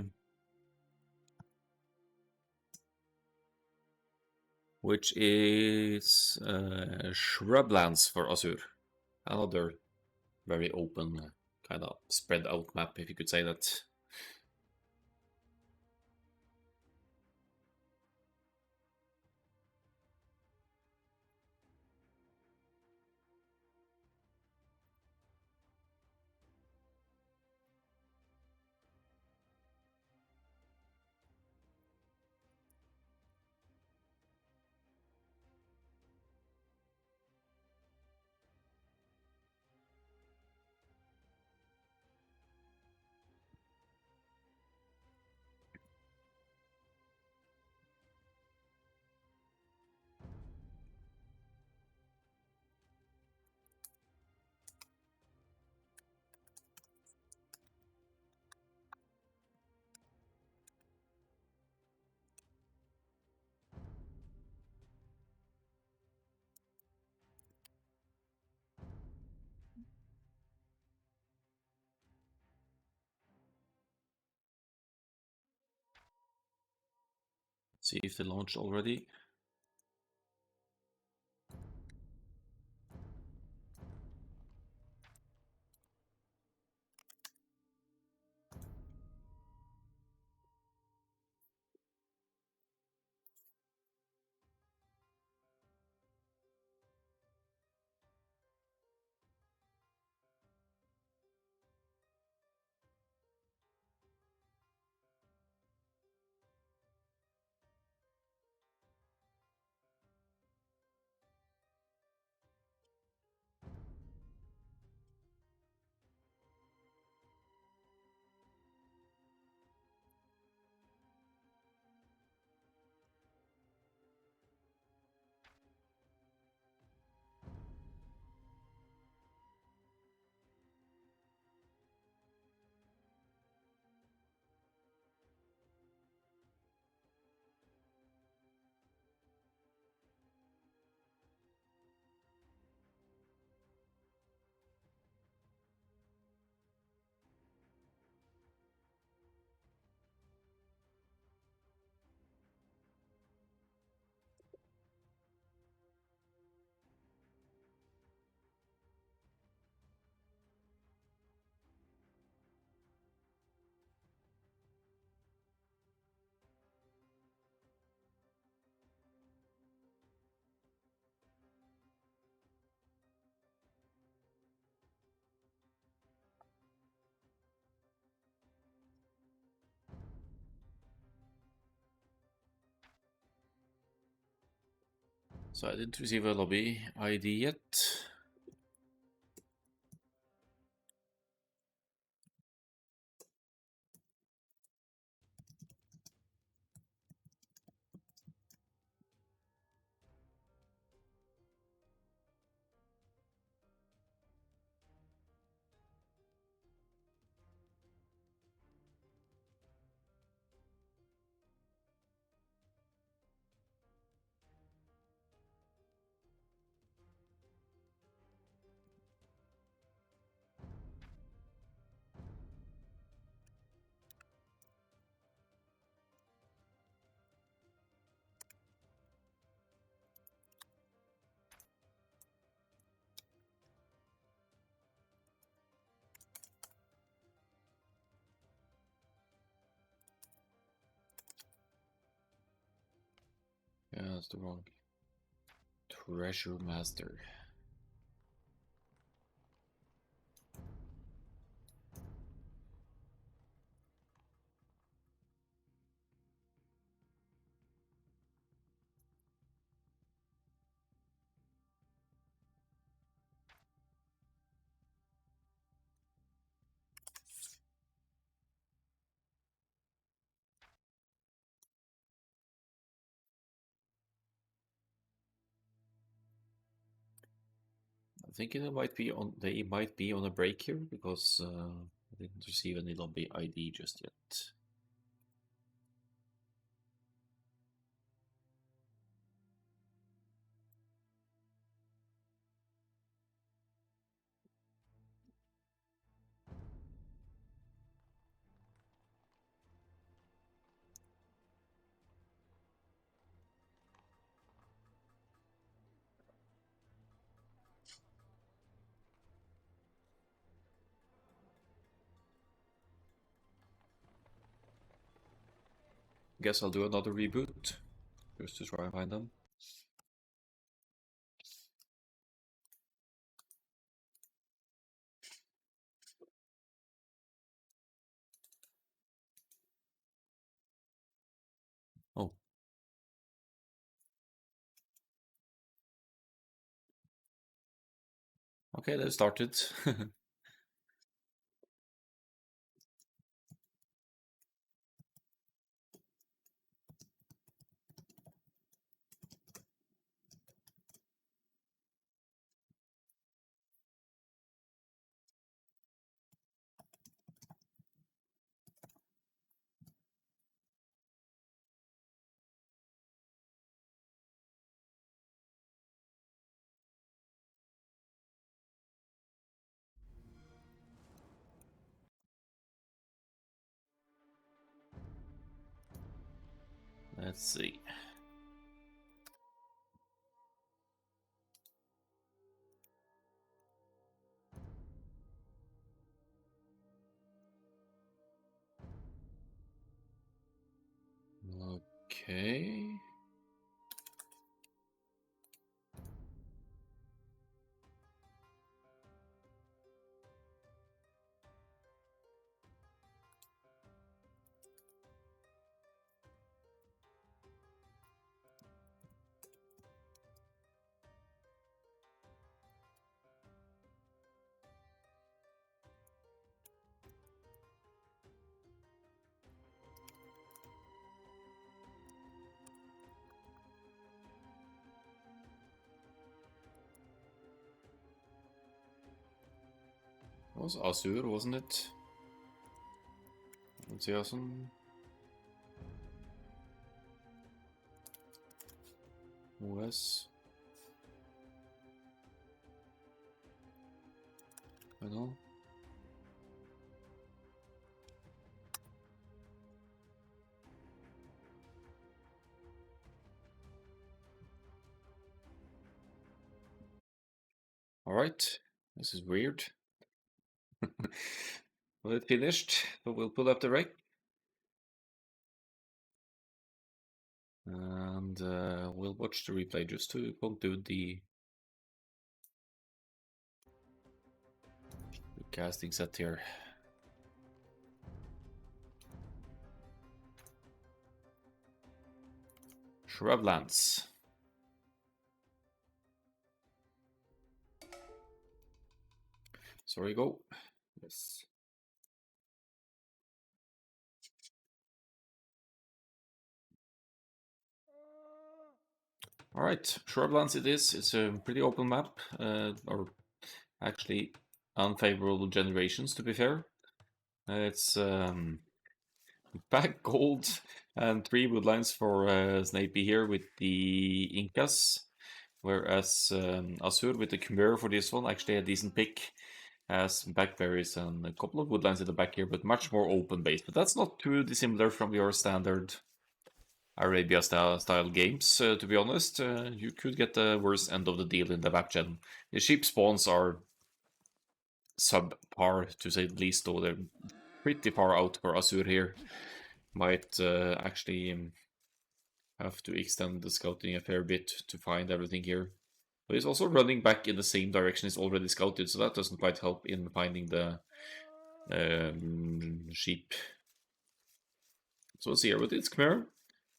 which is Shrublands for Asur. Another very open, kind of spread out map, if you could say that. See if they launched already. So I didn't receive a lobby ID yet. Yeah, that's the wrong treasure master. I think it might be on. They might be on a break here because I didn't receive any lobby ID just yet. Guess I'll do another reboot just to try and find them. Oh. Okay, that started. Let's see. Okay. It was Asur, wasn't it? Let's see, awesome. OS. I know. Alright. This is weird. Well, it finished, but we'll pull up the rec. And we'll watch the replay just to conclude the casting set here. Shrublands. Sorry, go. Yes. Alright, Shrublands it is. It's a pretty open map, or actually unfavorable generations to be fair. It's back gold and 3 woodlines for Snapy here with the Incas, whereas Asur with the Khmer for this one, actually a decent pick. Has backberries and a couple of woodlines in the back here, but much more open base. But that's not too dissimilar from your standard Arabia style games, to be honest. You could get the worst end of the deal in the map gen. The sheep spawns are subpar, to say the least, though they're pretty far out for Asur here. Might actually have to extend the scouting a fair bit to find everything here. But he's also running back in the same direction he's already scouted, so that doesn't quite help in finding the sheep. So let's see here, but it's Khmer,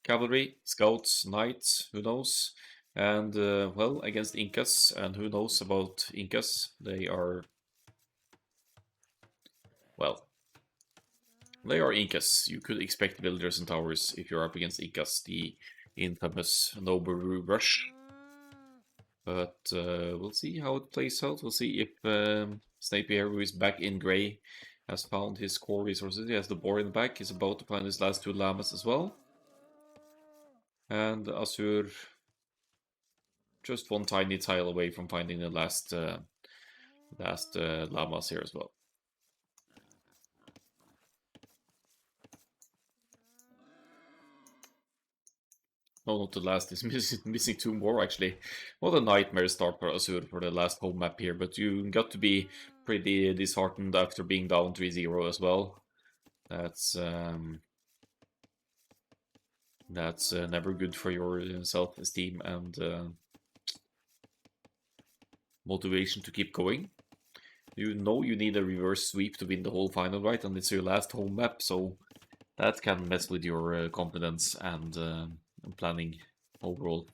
cavalry, scouts, knights, who knows? And well, against Incas, and who knows about Incas? They are, well, they are Incas. You could expect builders and towers if you're up against Incas, the infamous Noboru rush. But we'll see how it plays out. We'll see if Snapy here, who is back in grey, has found his core resources. He has the boar in the back. He's about to find his last 2 llamas as well. And Asur just one tiny tile away from finding the last llamas here as well. No, not the last. He's missing 2 more actually. What a nightmare start for Asur for the last home map here. But you got to be pretty disheartened after being down 3-0 as well. That's never good for your self-esteem and motivation to keep going. You know you need a reverse sweep to win the whole final, right? And it's your last home map, so that can mess with your confidence and planning overall.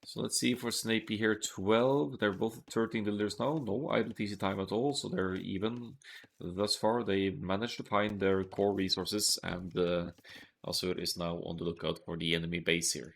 So let's see for Snapy here, 12. They're both 13 builders now. No idle TC time at all, so they're even thus far. They managed to find their core resources, and Asur is now on the lookout for the enemy base here.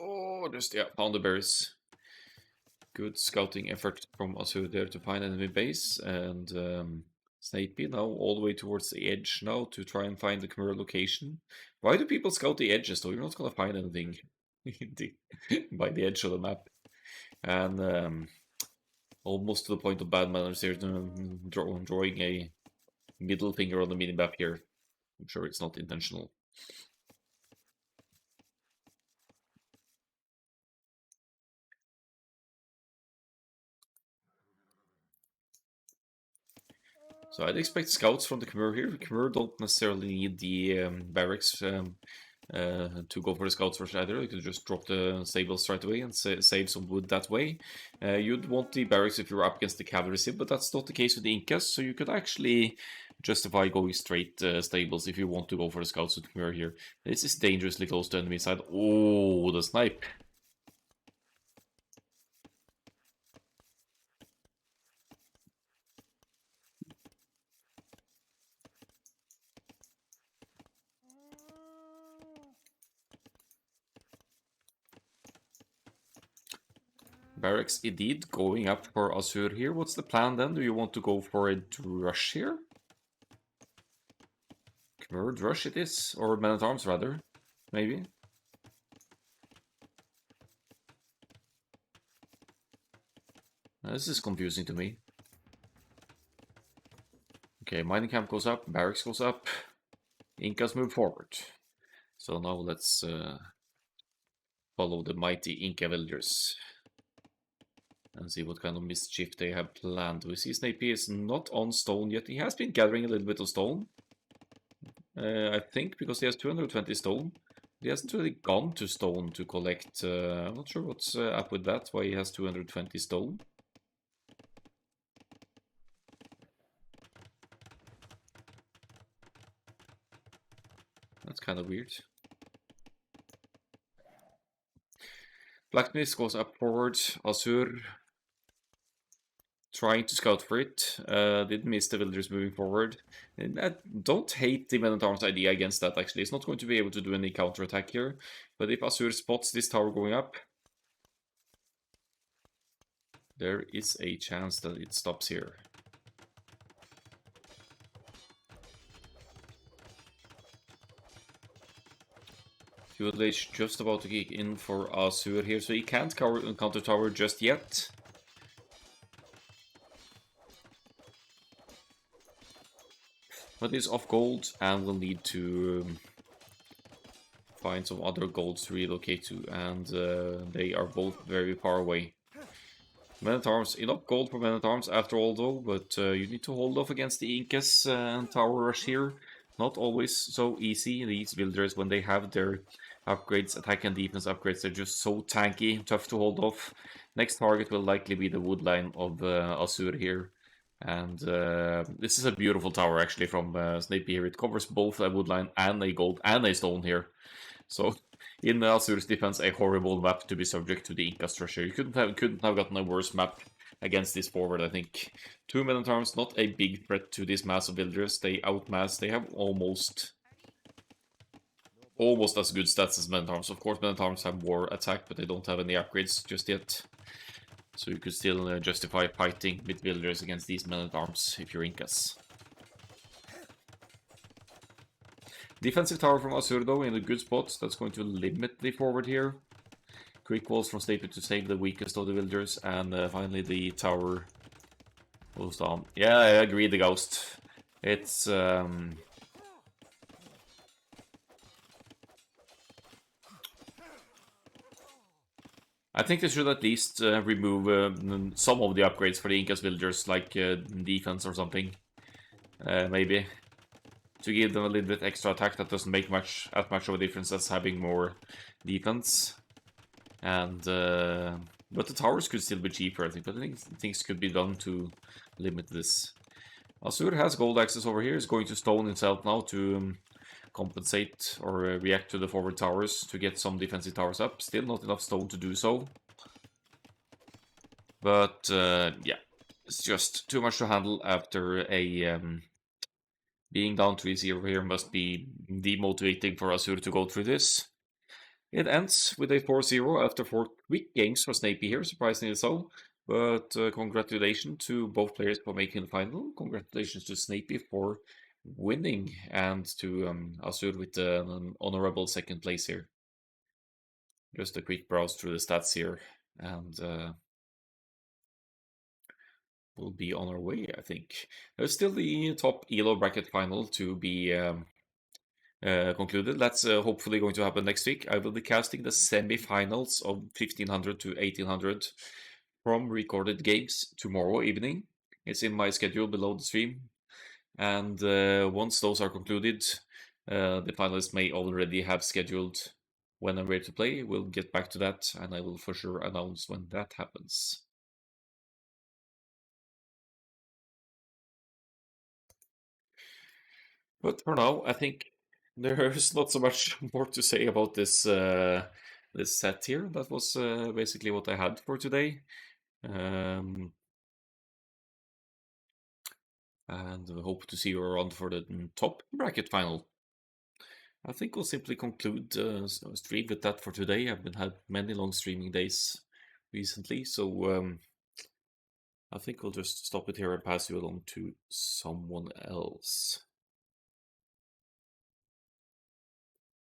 Oh, just, yeah, found the berries. Good scouting effort from Asur there to find enemy base, and Snapy now all the way towards the edge now to try and find the Khmer location. Why do people scout the edges though? You're not gonna find anything by the edge of the map. And almost to the point of bad manners here, drawing a middle finger on the minimap here. I'm sure it's not intentional. So I'd expect scouts from the Khmer here. The Khmer don't necessarily need the barracks to go for the scouts rush either. You could just drop the stables right away and save some wood that way. You'd want the barracks if you're up against the cavalry sieve, but that's not the case with the Incas, so you could actually justify going straight stables if you want to go for the scouts with Khmer here. This is dangerously close to enemy side. Oh, the snipe. Barracks indeed going up for Asur here. What's the plan then? Do you want to go for a rush here? Khmer rush it is, or men-at-arms rather, maybe. This is confusing to me. Okay, mining camp goes up, barracks goes up, Incas move forward. So now let's follow the mighty Inca villagers and see what kind of mischief they have planned. We see Snapy is not on stone yet. He has been gathering a little bit of stone. I think because he has 220 stone. He hasn't really gone to stone to collect. I'm not sure what's up with that, why he has 220 stone. That's kind of weird. Blacksmith goes up forward. Asur trying to scout for it. Did miss the villagers moving forward. And I don't hate the men-at-arms idea against that, actually. It's not going to be able to do any counter-attack here. But if Asur spots this tower going up, there is a chance that it stops here. Fuel Age just about to kick in for Asur here, so he can't counter tower just yet. But he's off gold and will need to find some other golds to relocate to, and they are both very far away. Men-at-arms, enough gold for men-at-arms after all though, but you need to hold off against the Incas and tower rush here. Not always so easy. These villagers, when they have their upgrades, attack and defense upgrades, they're just so tanky, tough to hold off. Next target will likely be the wood line of Asur here. And this is a beautiful tower actually from Snapy here. It covers both a wood line and a gold and a stone here. So in Asur's defense, a horrible map to be subject to the Inca structure. You couldn't have gotten a worse map against this forward, I think. 2 men-at-arms, not a big threat to this mass of villagers. They outmass. They have almost as good stats as men-at-arms. Of course, men-at-arms have more attack, but they don't have any upgrades just yet. So you could still justify fighting with villagers against these men-at-arms if you're Incas. Defensive tower from Asur though in a good spot. That's going to limit the forward here. Quick walls from Snapy to save the weakest of the villagers, and finally the tower goes down. Yeah, I agree, the ghost. It's I think they should at least remove some of the upgrades for the Incas villagers, like defense or something, maybe. To give them a little bit extra attack that doesn't make as much of a difference as having more defense. And but the towers could still be cheaper, I think. But I think things could be done to limit this. Asur has gold access over here. He's going to stone himself now to compensate or react to the forward towers to get some defensive towers up. Still not enough stone to do so. But yeah, it's just too much to handle after a being down 3-0 here must be demotivating for Asur to go through this. It ends with a 4-0 after 4 quick games for Snapy here, surprisingly so. But congratulations to both players for making the final. Congratulations to Snapy for winning, and to Asur with an honorable second place here. Just a quick browse through the stats here, and we'll be on our way, I think. There's still the top ELO bracket final to be concluded. That's hopefully going to happen next week. I will be casting the semi-finals of 1500 to 1800 from recorded games tomorrow evening. It's in my schedule below the stream. And once those are concluded, the finalists may already have scheduled when I'm ready to play. We'll get back to that, and I will for sure announce when that happens. But for now, I think there's not so much more to say about this this set here. That was basically what I had for today. And we hope to see you around for the top bracket final. I think we'll simply conclude stream with that for today. I've been had many long streaming days recently, so I think we'll just stop it here and pass you along to someone else.